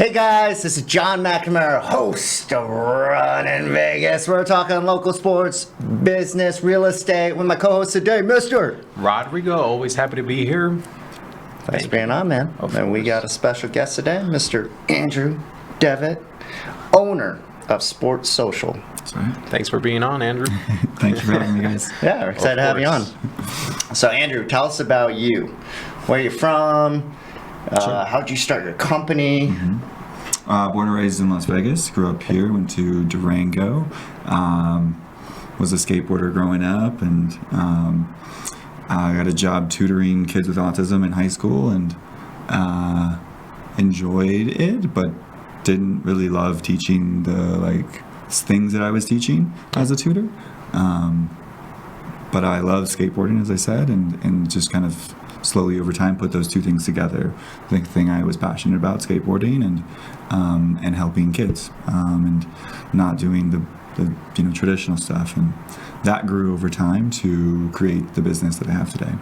Hey guys, this is John McNamara, host of Runnin' Vegas. We're talking local sports, business, real estate with my co-host today, Mr. Rodrigo, always happy to be here. Thanks for being on, man. And we got a special guest today, Mr. Andrew Devitt, owner of Sports Social. Thanks for being on, Andrew. Thanks for having me, guys. Yeah, we're excited to have you on. So, Andrew, tell us about you. Where you're from? How'd you start your company? Born and raised in Las Vegas. Grew up here. Went to Durango. Was a skateboarder growing up, and I got a job tutoring kids with autism in high school, and enjoyed it, but didn't really love teaching the things that I was teaching as a tutor. But I love skateboarding, as I said, and just kind of slowly over time put those two things together. The thing I was passionate about, skateboarding, and helping kids, and not doing the traditional stuff, and that grew over time to create the business that I have today.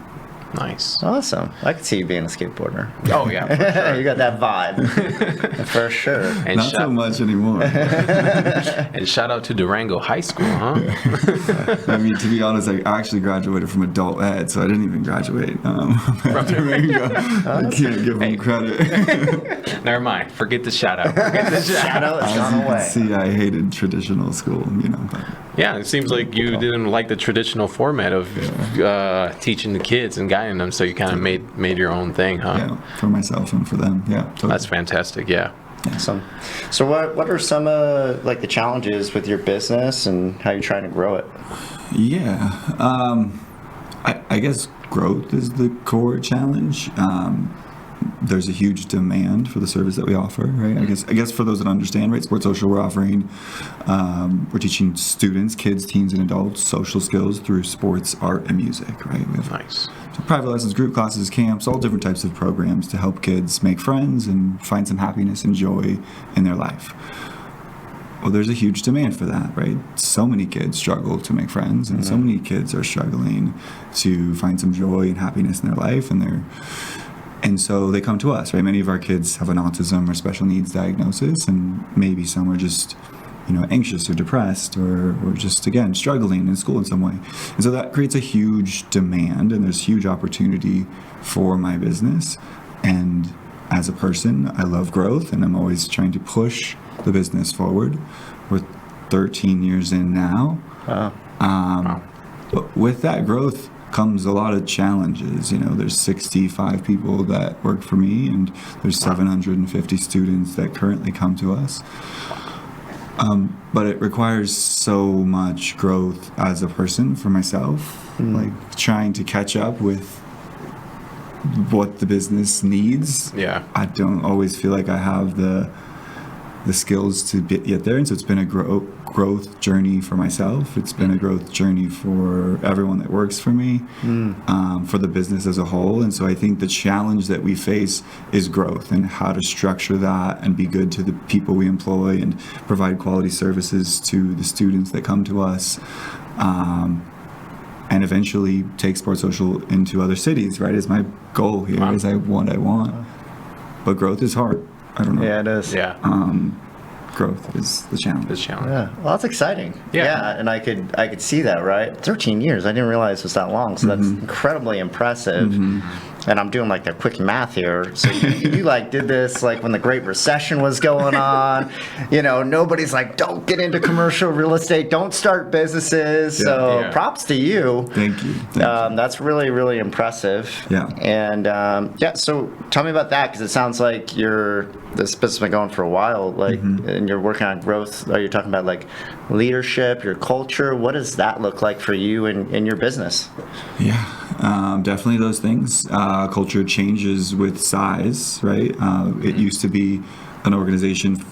Nice. Awesome. I could see you being a skateboarder. Oh, yeah, for sure. You got that vibe. For sure. And Not so much anymore. And shout out to Durango High School, huh? I mean, to be honest, I actually graduated from adult ed, so I didn't even graduate from Durango. I can't give them credit. Never mind. Forget the shout out. Forget the Shout out, it's As gone you can away. see, I hated traditional school, But Yeah, it seems like you didn't like the traditional format of teaching the kids and guiding them, so you kind of made your own thing, huh? yeah, for myself and for them. Yeah, totally. That's fantastic, yeah. Awesome. So what are some of the challenges with your business and how you're trying to grow it? Yeah, I guess growth is the core challenge. There's a huge demand for the service that we offer, right? I guess for those that understand, right, Sports Social, we're offering, we're teaching students, kids, teens, and adults social skills through sports, art, and music, right? We have Nice. private lessons, group classes, camps, all different types of programs to help kids make friends and find some happiness and joy in their life. Well, there's a huge demand for that, right? So many kids struggle to make friends, and so many kids are struggling to find some joy and happiness in their life, and so they come to us, right? Many of our kids have an autism or special needs diagnosis, and maybe some are just, anxious or depressed or just, again, struggling in school in some way. And so that creates a huge demand, and there's huge opportunity for my business. And as a person, I love growth, and I'm always trying to push the business forward. We're 13 years in now. Wow. But with that growth comes a lot of challenges. There's 65 people that work for me, and there's 750 students that currently come to us. But it requires so much growth as a person for myself, trying to catch up with what the business needs. Yeah. I don't always feel like I have the skills to get there, and so it's been a growth journey for myself. It's been a growth journey for everyone that works for me, for the business as a whole. And so I think the challenge that we face is growth, and how to structure that and be good to the people we employ and provide quality services to the students that come to us, and eventually take Sports Social into other cities, right? Is my goal here. Wow. Is what I want. But growth is hard. I don't know. Yeah, it is. Yeah. Growth is the challenge. This challenge. Yeah, well, that's exciting. Yeah. And I could see that, right? 13 years. I didn't realize it was that long. So that's incredibly impressive. And I'm doing the quick math here. So you did this when the Great Recession was going on. Nobody's don't get into commercial real estate, don't start businesses. So Yeah. props to you. Thank you. That's really, really impressive. Yeah. And so tell me about that, because it sounds like this business has been going for a while, and you're working on growth. Are you talking about leadership, your culture? What does that look like for you in your business? Yeah, definitely those things. Culture changes with size, right? It used to be an organization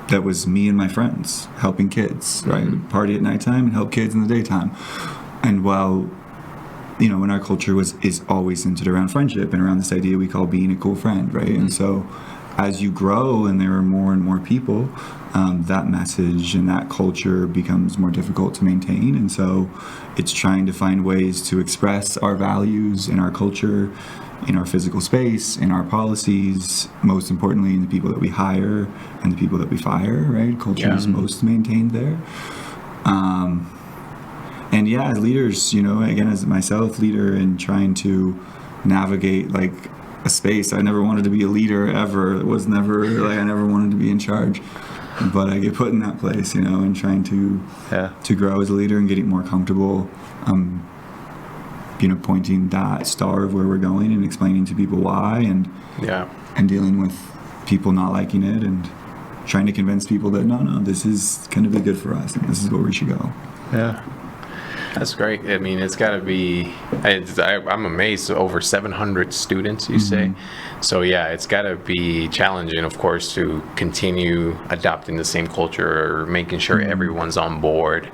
that was me and my friends helping kids, right? We'd party at nighttime and help kids in the daytime. And while when our culture is always centered around friendship and around this idea we call being a cool friend, right? And so as you grow and there are more and more people, that message and that culture becomes more difficult to maintain. And so it's trying to find ways to express our values in our culture, in our physical space, in our policies, most importantly in the people that we hire and the people that we fire, right? Culture is most maintained there. And yeah, as leaders, you know, again, as myself, leader, and trying to navigate like a space. I never wanted to be a leader ever. It was never like I never wanted to be in charge. But I get put in that place, you know, and trying to grow as a leader and getting more comfortable, you know, pointing that star of where we're going and explaining to people why, and dealing with people not liking it and trying to convince people that no, this is going to be good for us and this is where we should go. Yeah. That's great. I mean, it's got to be, I'm amazed, over 700 students, you say. So yeah, it's got to be challenging, of course, to continue adopting the same culture or making sure everyone's on board.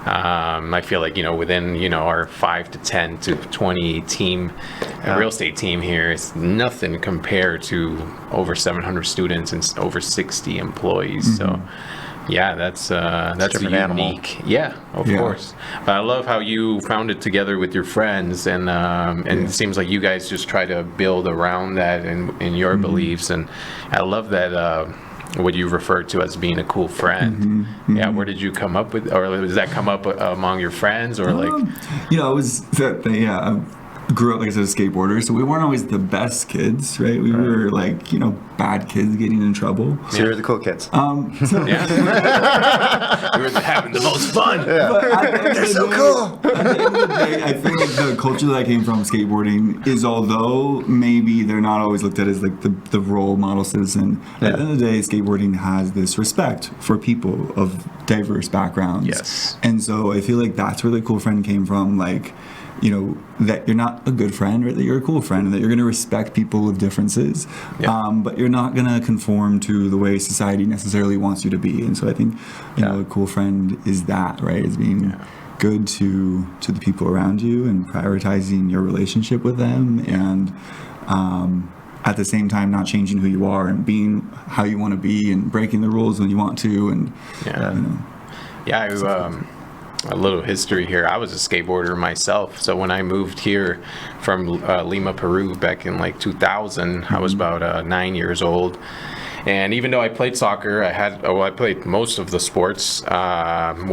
I feel like, you know, within, you know, our 5 to 10 to 20 team, real estate team here, it's nothing compared to over 700 students and over 60 employees. So yeah, that's unique. Animal. Yeah, of course. But I love how you found it together with your friends, and it seems like you guys just try to build around that in your beliefs. And I love that what you referred to as being a cool friend. Yeah, where did you come up with, or does that come up among your friends, or like? You know, it was that thing. Yeah. Grew up, like I said, a skateboarder, so we weren't always the best kids, right? We were like, you know, bad kids getting in trouble. So you're the cool kids. So, Yeah. We were having the most fun. But They're so cool. At the end of the day, I think the culture that I came from, skateboarding, is although maybe they're not always looked at as like the role model citizen, at the end of the day, skateboarding has this respect for people of diverse backgrounds. Yes. And so I feel like that's where the cool friend came from, like, you know, that you're not a good friend, or that you're a cool friend, and that you're going to respect people with differences, but you're not going to conform to the way society necessarily wants you to be. And so I think, you know, a cool friend is that, right? Is being good to the people around you and prioritizing your relationship with them, and at the same time not changing who you are and being how you want to be and breaking the rules when you want to, and you know. A little history here. I was a skateboarder myself. So when I moved here from Lima, Peru back in like 2000, I was about 9 years old. And even though I played soccer, I played most of the sports. When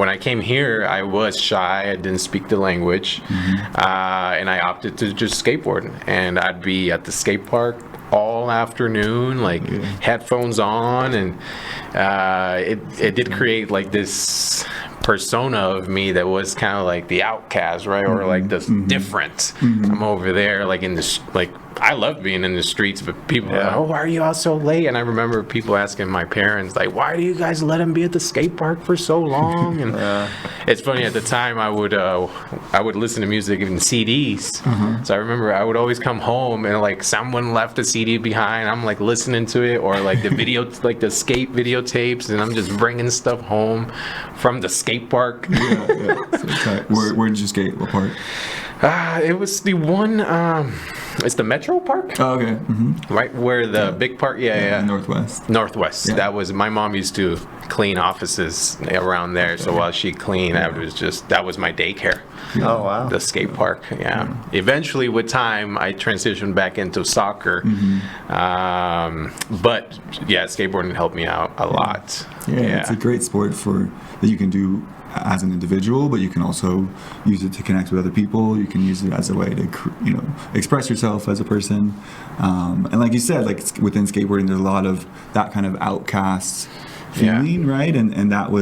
I came here, I was shy. I didn't speak the language. And I opted to just skateboard. And I'd be at the skate park all afternoon, like headphones on. And it did create like this persona of me that was kind of like the outcast, right? Or like this different. I'm over there like in this, like, I love being in the streets, but people are like, oh, why are you out so late? And I remember people asking my parents, like, why do you guys let him be at the skate park for so long? And it's funny, at the time I would listen to music in CDs. So I remember I would always come home and like someone left a CD behind. I'm like listening to it, or like the video, like the skate videotapes, and I'm just bringing stuff home from the skate park. So where did you skate? What part? It was the one, it's the Metro Park. Oh, okay. Right where the big park, Northwest. That was, my mom used to clean offices around there. So while she cleaned, that was my daycare. Oh, wow. The skate park, Eventually, with time, I transitioned back into soccer. But skateboarding helped me out a lot. It's a great sport that you can do as an individual, but you can also use it to connect with other people. You can use it as a way to, you know, express yourself as a person. And like you said, like within skateboarding, there's a lot of that kind of outcast feeling, right? And that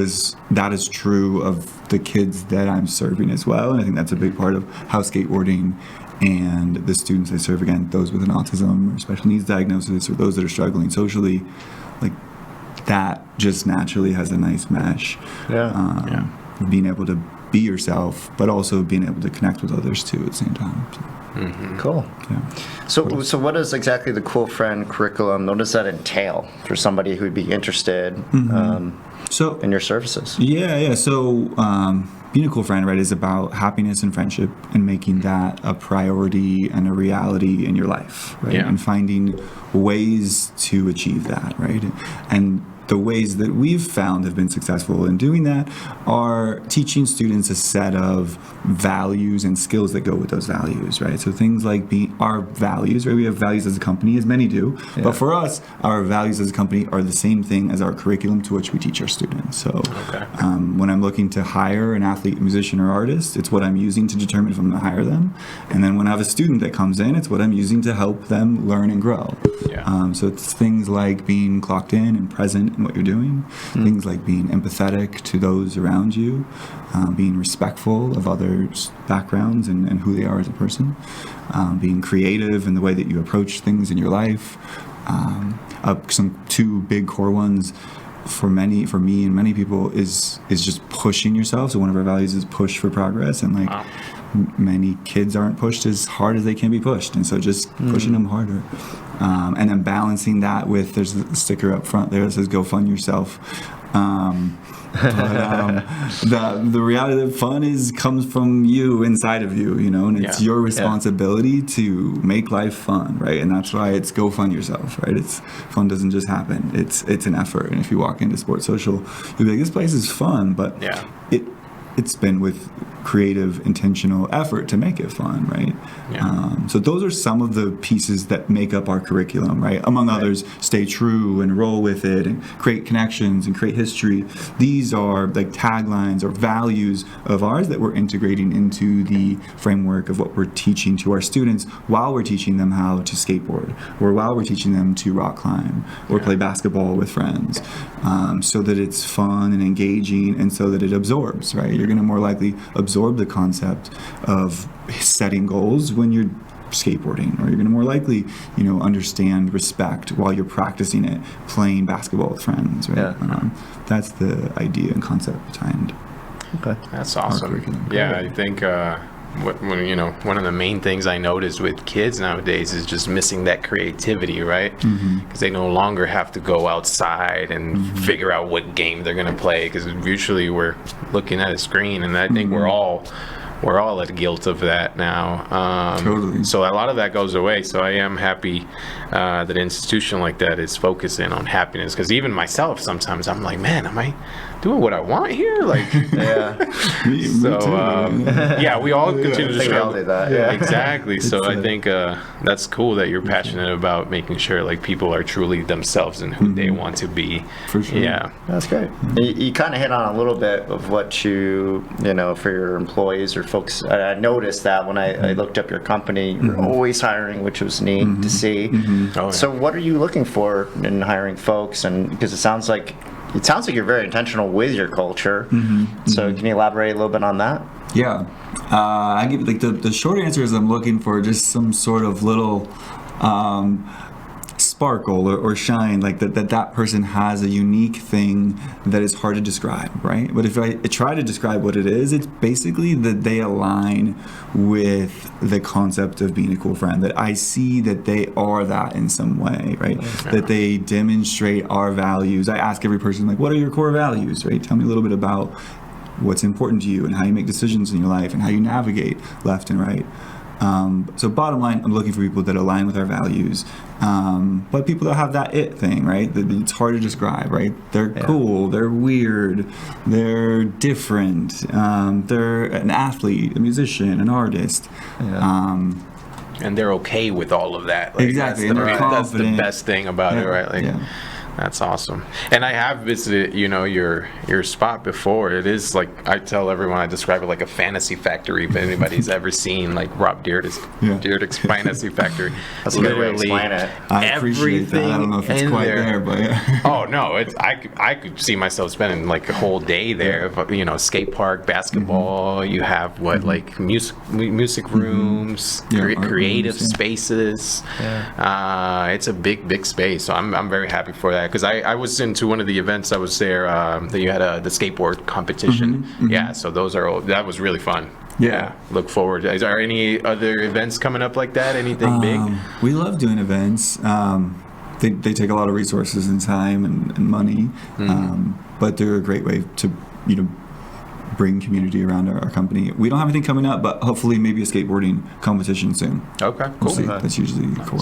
is true of the kids that I'm serving as well. And I think that's a big part of how skateboarding and the students I serve, again, those with an autism or special needs diagnosis, or those that are struggling socially, like that just naturally has a nice mesh. Being able to be yourself, but also being able to connect with others too at the same time. So. Cool. Yeah. So what is exactly the Cool Friend curriculum? What does that entail for somebody who'd be interested So in your services? Yeah. So being a cool friend, right, is about happiness and friendship and making that a priority and a reality in your life, right? Yeah. And finding ways to achieve that, right? And the ways that we've found have been successful in doing that are teaching students a set of values and skills that go with those values, right? So things like our values, right? We have values as a company, as many do, but for us, our values as a company are the same thing as our curriculum to which we teach our students. So when I'm looking to hire an athlete, musician, or artist, it's what I'm using to determine if I'm going to hire them. And then when I have a student that comes in, it's what I'm using to help them learn and grow. So it's things like being clocked in and present in what you're doing, things like being empathetic to those around you, being respectful of others' backgrounds and who they are as a person, being creative in the way that you approach things in your life. Some two big core ones for me and many people is just pushing yourself. So one of our values is push for progress, and many kids aren't pushed as hard as they can be pushed, and so just pushing them harder. And then balancing that with, there's a sticker up front there that says "Go fund yourself." The reality that fun comes from you, inside of you, and it's your responsibility to make life fun, right? And that's why it's go fund yourself, right? Fun doesn't just happen. It's an effort. And if you walk into Sports Social, you'll be like, this place is fun, but it's been with creative, intentional effort to make it fun, right? So those are some of the pieces that make up our curriculum, right? Among others, stay true and roll with it and create connections and create history. These are like taglines or values of ours that we're integrating into the framework of what we're teaching to our students while we're teaching them how to skateboard, or while we're teaching them to rock climb or play basketball with friends, so that it's fun and engaging, and so that it absorbs, right? You're going to more likely absorb the concept of setting goals when you're skateboarding, or you're going to more likely, understand respect while you're practicing it, playing basketball with friends, right? That's the idea and concept behind. Okay, that's awesome. Yeah, I think one of the main things I noticed with kids nowadays is just missing that creativity, right? Because they no longer have to go outside and figure out what game they're going to play, because usually we're looking at a screen, and I think we're all at guilt of that now. Totally. So a lot of that goes away. So I am happy that an institution like that is focusing on happiness, because even myself, sometimes I'm like, man, am I doing what I want here? Like, Me too. we all continue to we all struggle. do that. Exactly. So I think that's cool that you're passionate about making sure like people are truly themselves and who they want to be. For sure. Yeah, that's great. You kind of hit on a little bit of what you for your employees or folks. I noticed that when I looked up your company, you're always hiring, which was neat to see. Oh, yeah. So what are you looking for in hiring folks? And because it sounds like you're very intentional with your culture. So can you elaborate a little bit on that? Yeah. I give the short answer is I'm looking for just some sort of little sparkle or shine, like that person has a unique thing that is hard to describe, right? But if I try to describe what it is, it's basically that they align with the concept of being a cool friend, that I see that they are that in some way, right? That they demonstrate our values. I ask every person, like, what are your core values, right? Tell me a little bit about what's important to you and how you make decisions in your life and how you navigate left and right. So bottom line, I'm looking for people that align with our values, but people that have that it thing, right? That it's hard to describe, right? They're cool, they're weird, they're different, they're an athlete, a musician, an artist. And they're okay with all of that. Like, exactly, that's the best thing about it, right? Like, that's awesome. And I have visited, your spot before. It is like, I tell everyone, I describe it like a fantasy factory. If anybody's ever seen like Rob Dyrdek's Fantasy Factory, that's a good way to explain it. I appreciate that. I don't know if it's quite there, but oh no, I could see myself spending like a whole day there. Skate park, basketball. You have like music rooms, creative spaces. It's a big space. So I'm very happy for that. Yeah, because I was into one of the events. I was there. That you had the skateboard competition. Yeah, so that was really fun. Yeah. Look forward. Is there any other events coming up like that? Anything big? We love doing events. They take a lot of resources and time and money, but they're a great way to, bring community around our company. We don't have anything coming up, but hopefully maybe a skateboarding competition soon. Okay, We'll cool. see. That's usually core.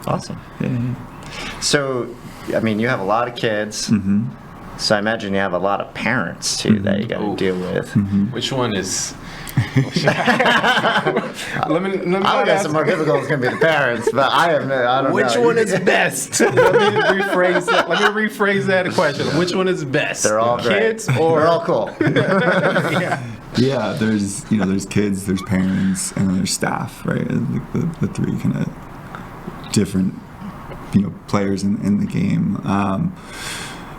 Awesome. Yeah. So, I mean, you have a lot of kids. So I imagine you have a lot of parents too that you got to deal with. Which one is? let me I guess the more difficult is going to be the parents, but I don't know. Which one is best? Let me rephrase that question. Which one is best? They're all kids, great. or they're all cool. Yeah, there's kids, there's parents, and then there's staff, right? The three kind of different, players in the game.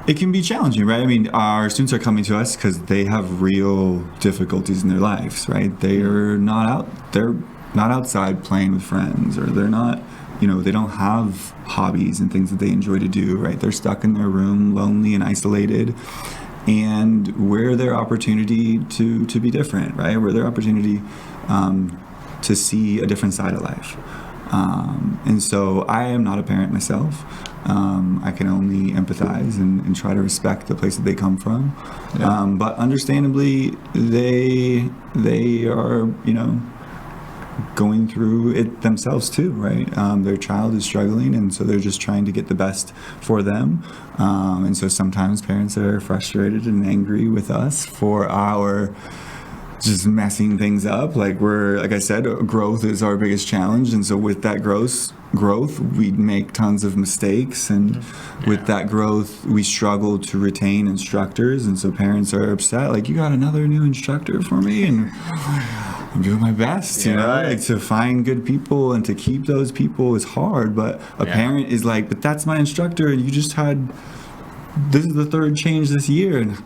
It can be challenging, right? I mean, our students are coming to us because they have real difficulties in their lives, right? They're not outside playing with friends, or they're not, they don't have hobbies and things that they enjoy to do, right? They're stuck in their room, lonely and isolated. And we're their opportunity to be different, right? We're their opportunity to see a different side of life. And so I am not a parent myself. I can only empathize and try to respect the place that they come from. Yeah. But understandably, they are, going through it themselves too, right? Their child is struggling, and so they're just trying to get the best for them. And so sometimes parents are frustrated and angry with us for our just messing things up. Like I said, growth is our biggest challenge, and so with that growth, we make tons of mistakes, and with that growth, we struggle to retain instructors, and so parents are upset. Like, you got another new instructor for me, and I'm doing my best, Right. Like, to find good people and to keep those people is hard. But a parent is like, but that's my instructor, and you just this is the third change this year, and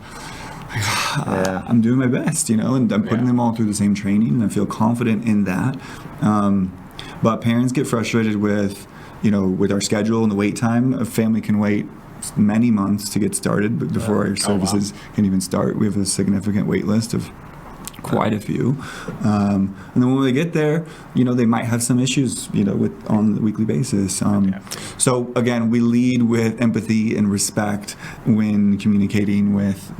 I'm doing my best, and I'm putting them all through the same training, and I feel confident in that. But parents get frustrated with our schedule and the wait time. A family can wait many months to get started before our services can even start. We have a significant wait list of quite a few. And then when they get there, they might have some issues, on the weekly basis. So again, we lead with empathy and respect when communicating with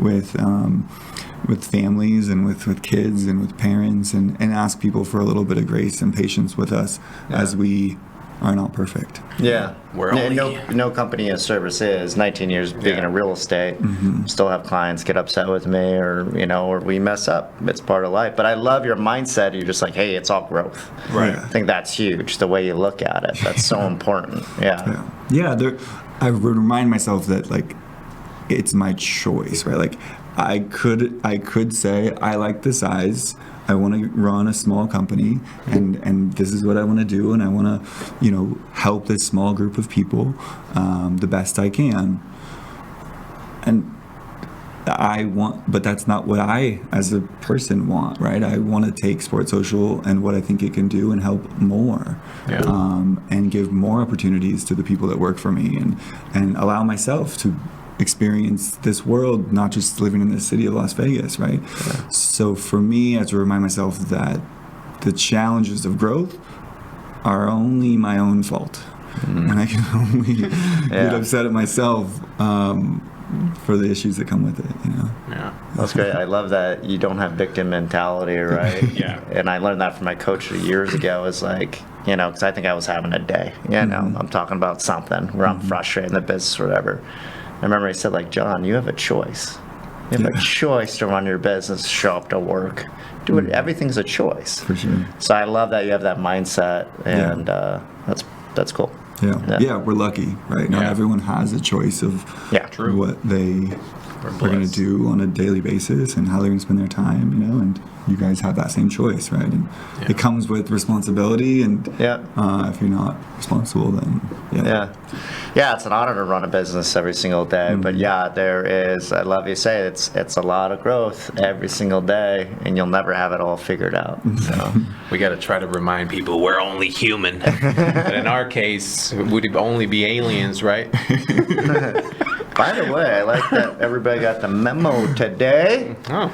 families and with kids and with parents, and ask people for a little bit of grace and patience with us as we are not perfect. Yeah. We're only... no company or service is 19 years being in real estate. Still have clients get upset with me, or we mess up. It's part of life. But I love your mindset. You're just like, hey, it's all growth. Right. I think that's huge, the way you look at it. That's so important. Yeah. I would remind myself that, like, it's my choice, right? Like, I could say, I like the size, I want to run a small company, and this is what I want to do, and I want to, help this small group of people the best I can. And but that's not what I, as a person, want, right? I want to take Sports Social and what I think it can do and help more, and give more opportunities to the people that work for me, and allow myself to experience this world, not just living in the city of Las Vegas, right? Yeah. So for me, I have to remind myself that the challenges of growth are only my own fault, and I can only get upset at myself for the issues that come with it. Yeah, that's great. I love that you don't have victim mentality, right? And I learned that from my coach years ago. Is like, because I think I was having a day. I'm talking about something where I'm frustrated in the business or whatever. I remember he said, like, John, you have a choice. You have a choice to run your business, show up to work, do it. Everything's a choice. For sure. So I love that you have that mindset, and that's cool. Yeah, we're lucky, right? Not everyone has a choice of what they are going to do on a daily basis and how they're going to spend their time, and you guys have that same choice, right? And it comes with responsibility, and if you're not responsible, then it's an honor to run a business every single day. But there is, I love you say, it's a lot of growth every single day, and you'll never have it all figured out. So we got to try to remind people we're only human. But in our case, would only be aliens, right? By the way, I like that everybody got the memo today. Oh.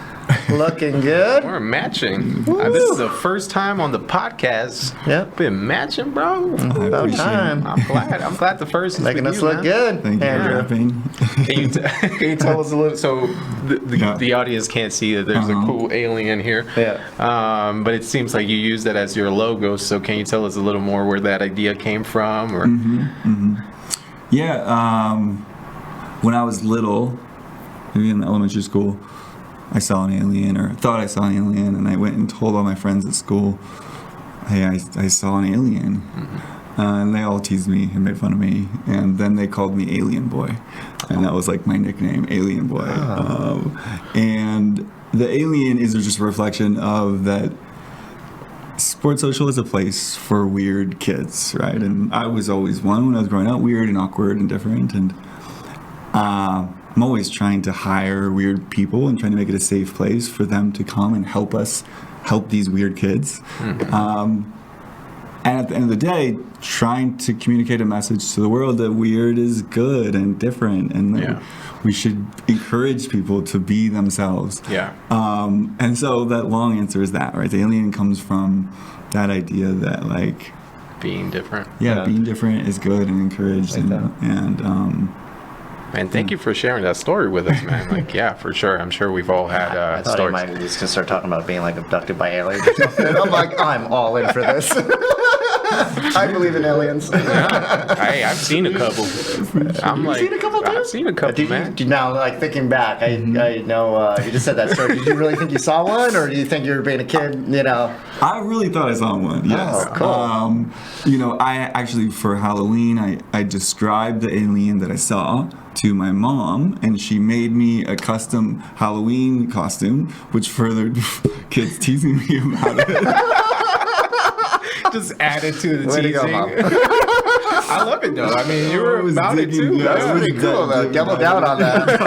Looking good. We're matching. This is the first time on the podcast. Yep. Been matching, bro. About time. I'm glad the first is making with us you, look man. good. thank you for rapping. Can you tell us a little? So the audience can't see that there's a cool alien here. Yeah. But it seems like you use that as your logo. So can you tell us a little more where that idea came from? Or When I was little, maybe in elementary school, I saw an alien, or thought I saw an alien, and I went and told all my friends at school, hey, I saw an alien. And they all teased me and made fun of me, and then they called me Alien Boy, and that was like my nickname, Alien Boy. And the alien is just a reflection of that Sports Social is a place for weird kids, right? And I was always one when I was growing up, weird and awkward and different, and I'm always trying to hire weird people and trying to make it a safe place for them to come and help us help these weird kids. And at the end of the day, trying to communicate a message to the world that weird is good and different, and that we should encourage people to be themselves. And so that long answer is that, right? The alien comes from that idea that, like, being different. Being different is good and encouraged, Man, thank you for sharing that story with us, man. Like, for sure. I'm sure we've all had I thought stories. he might just gonna start talking about being like abducted by aliens or something. I'm like, I'm all in for this. I believe in aliens. Hey, I've seen a couple. Seen a couple too? I've seen a couple, man. Now, like, thinking back, I know you just said that story. Did you really think you saw one, or do you think you were being a kid? I really thought I saw one. Yes. Oh, cool. I actually, for Halloween, I described the alien that I saw to my mom, and she made me a custom Halloween costume, which furthered kids teasing me about it. Just added to the Way to teasing. go, Mom. I love it, though. I mean, you were about it, too. That's pretty cool, though. Double down on that.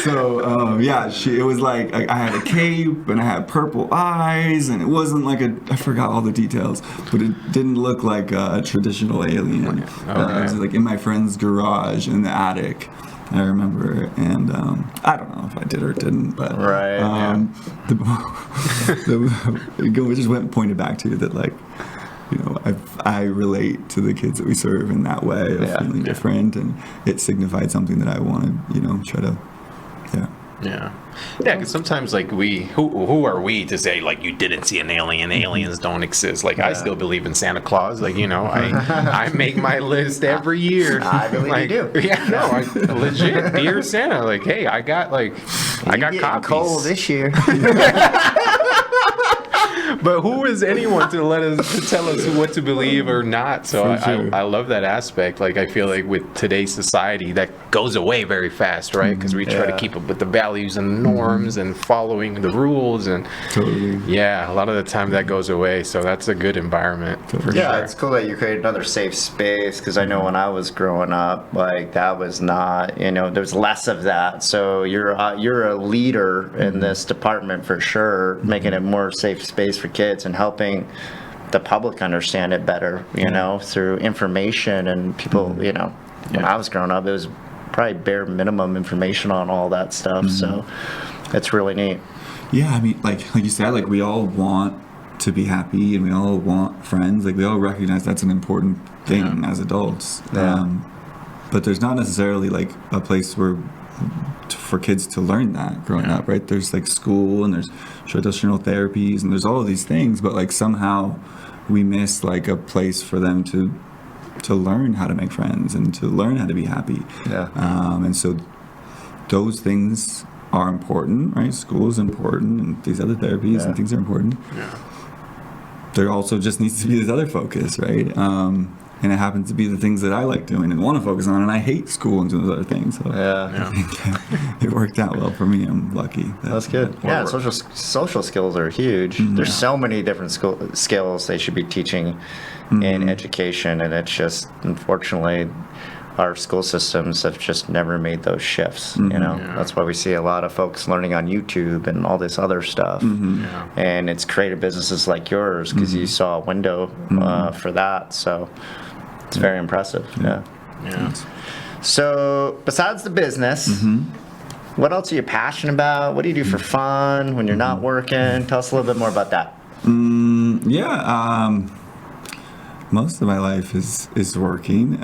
So, it was like I had a cape and I had purple eyes, and it wasn't like I forgot all the details, but it didn't look like a traditional alien. It was like in my friend's garage in the attic, I remember, and I don't know if I did or didn't, but it just went pointed back to that, like, I relate to the kids that we serve in that way of feeling different, and it signified something that I want to, try to, because sometimes, like, who are we to say, like, you didn't see an alien, aliens don't exist? Like, I still believe in Santa Claus. Like, I make my list every year. I believe you do. I legit, dear Santa, like, hey, I got copies. Cold this year. But who is anyone to tell us what to believe or not? So I love that aspect. Like, I feel like with today's society, that goes away very fast, right? Because we try to keep up with the values and norms and following the rules, and a lot of the time that goes away. So that's a good environment for sure. It's cool that you created another safe space, because I know when I was growing up, like, that was not, there's less of that. So you're a leader in this department for sure, making it more safe space for kids and helping the public understand it better, through information and people, when I was growing up, it was probably bare minimum information on all that stuff. So it's really neat. Yeah, I mean, like you said, like, we all want to be happy and we all want friends. Like, we all recognize that's an important thing as adults. But there's not necessarily like a place where for kids to learn that growing up, right? There's like school and there's traditional therapies and there's all of these things, but like somehow we miss like a place for them to learn how to make friends and to learn how to be happy. And so those things are important, right? School is important, and these other therapies and things are important. There also just needs to be this other focus, right? and it happens to be the things that I like doing and want to focus on, and I hate school and doing those other things. So Yeah. I think it worked out well for me. I'm lucky. That's good. Yeah, social skills are huge. There's so many different skills they should be teaching in education, and it's just, unfortunately, our school systems have just never made those shifts. You know, that's why we see a lot of folks learning on YouTube and all this other stuff. And it's created businesses like yours because you saw a window for that. So it's very impressive. Yeah. So besides the business, what else are you passionate about? What do you do for fun when you're not working? Tell us a little bit more about that. Most of my life is working.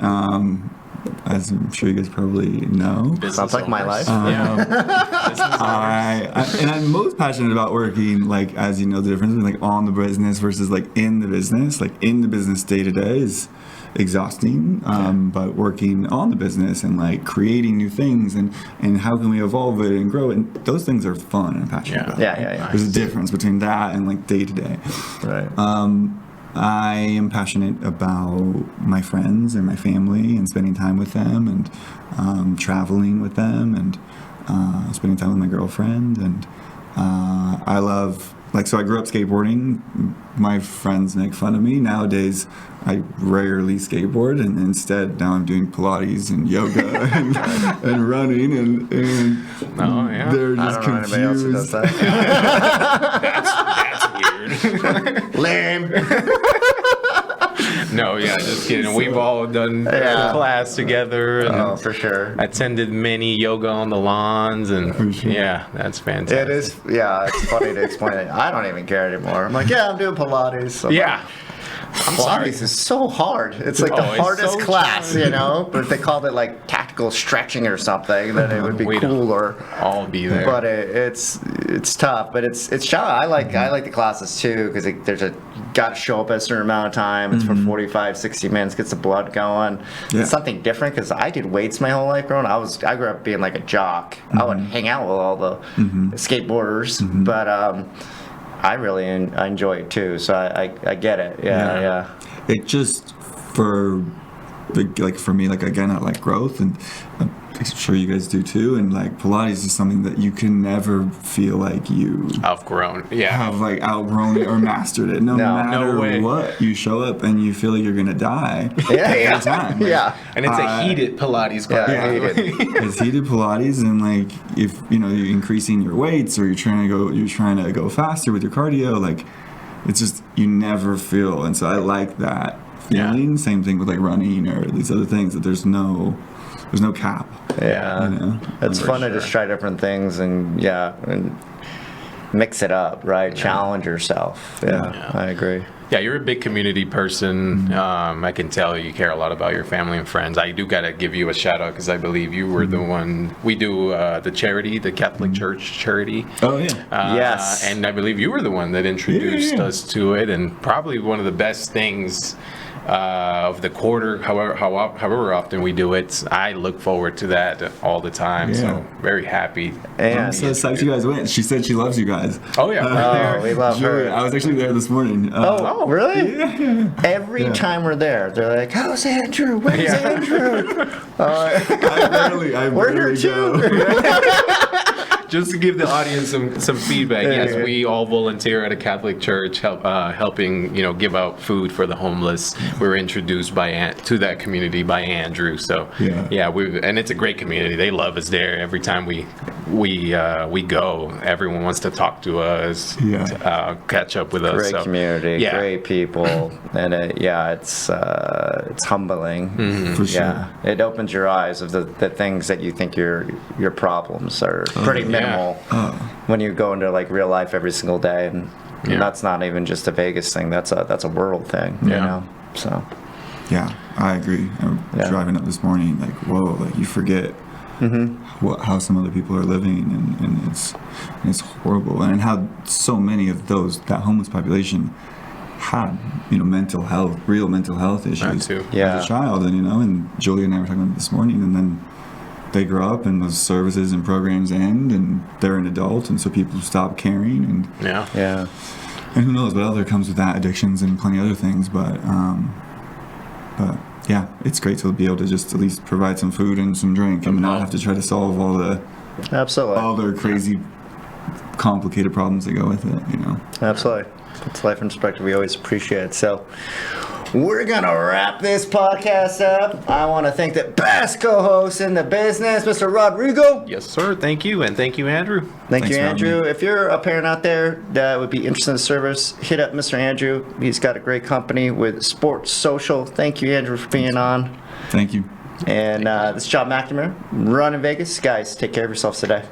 As I'm sure you guys probably know. Sounds like my life. And I'm most passionate about working, like, as you know, the difference between like on the business versus like in the business. Like in the business day to day is exhausting, but working on the business and like creating new things and how can we evolve it and grow it, and those things are fun and passionate about. Yeah. There's a difference between that and like day to day. Right. I am passionate about my friends and my family and spending time with them and traveling with them and spending time with my girlfriend. And I love, like, so I grew up skateboarding. My friends make fun of me. Nowadays, I rarely skateboard, and instead now I'm doing Pilates and yoga and running and they're just I don't know anybody else who does confused. That's weird. Lame. No, just kidding. We've all done class together. And For sure. attended many yoga on the lawns, and that's fantastic. It is, it's funny to explain it. I don't even care anymore. I'm like, I'm doing Pilates. I'm sorry. Pilates is so hard. It's like the it's hardest so class, you know? But if they called it like tactical stretching or something, then it would be cooler. I'll be there. But it's tough. But it's I like the classes too, because you got to show up at a certain amount of time. It's for 45, 60 minutes, gets the blood going. It's something different because I did weights my whole life growing up. I grew up being like a jock. I would hang out with all the skateboarders, but I really enjoy it too. So I get it. Yeah. It just for me, like, again, I like growth, and I'm sure you guys do too. And like Pilates is something that you can never feel like you outgrown. Have like outgrown it or mastered it. No matter what, you show up and you feel like you're gonna die. Every time. Like, and it's a heated Pilates class. It's heated Pilates, and like if you're increasing your weights or you're trying to go faster with your cardio, like it's just you never feel. And so I like that feeling. Same thing with like running or these other things, that there's no cap. It's fun to just try different things and mix it up, right? Challenge yourself. I agree. Yeah, you're a big community person. I can tell you care a lot about your family and friends. I do got to give you a shout out because I believe you were the one. We do the charity, the Catholic Church charity. Oh, yeah. Yes. And I believe you were the one that introduced us to it, and probably one of the best things of the quarter, however often we do it. I look forward to that all the time. So very happy. And I'm so excited you guys went. She said she loves you guys. Oh yeah, we love her. I was actually there this morning. Oh, really? Yeah. Every time we're there, they're like, "How's Andrew? Where's Andrew?" I We're here barely too. go. Just to give the audience some feedback, yes, we all volunteer at a Catholic church, helping give out food for the homeless. We were introduced to that community by Andrew, so and it's a great community. They love us there. Every time we go, everyone wants to talk to us, catch up with us. Great community, great people, and it's humbling. For sure. It opens your eyes of the things that you think your problems are pretty minimal when you go into like real life every single day, and that's not even just a Vegas thing. That's a world thing, you know. So. Yeah, I agree. I'm driving up this morning, like, whoa, like you forget how some other people are living, and it's horrible, and how so many of that homeless population had real mental health issues as a child, and Julia and I were talking about it this morning, and then they grow up and those services and programs end and they're an adult, and so people stop caring, and and who knows what other comes with that, addictions and plenty of other things, but But yeah, it's great to be able to just at least provide some food and some drink and not have to try to solve all the crazy complicated problems that go with it, you know. Absolutely. It's life in perspective we always appreciate. So we're going to wrap this podcast up. I want to thank the best co-host in the business, Mr. Rodrigo. Yes, sir. Thank you. And thank you, Andrew. Thank Thanks you, for having Andrew. me. If you're a parent out there that would be interested in the service, hit up Mr. Andrew. He's got a great company with Sports Social. Thank you, Andrew, for being on. Thank you. And this is John McNamara, running Vegas. Guys, take care of yourselves today.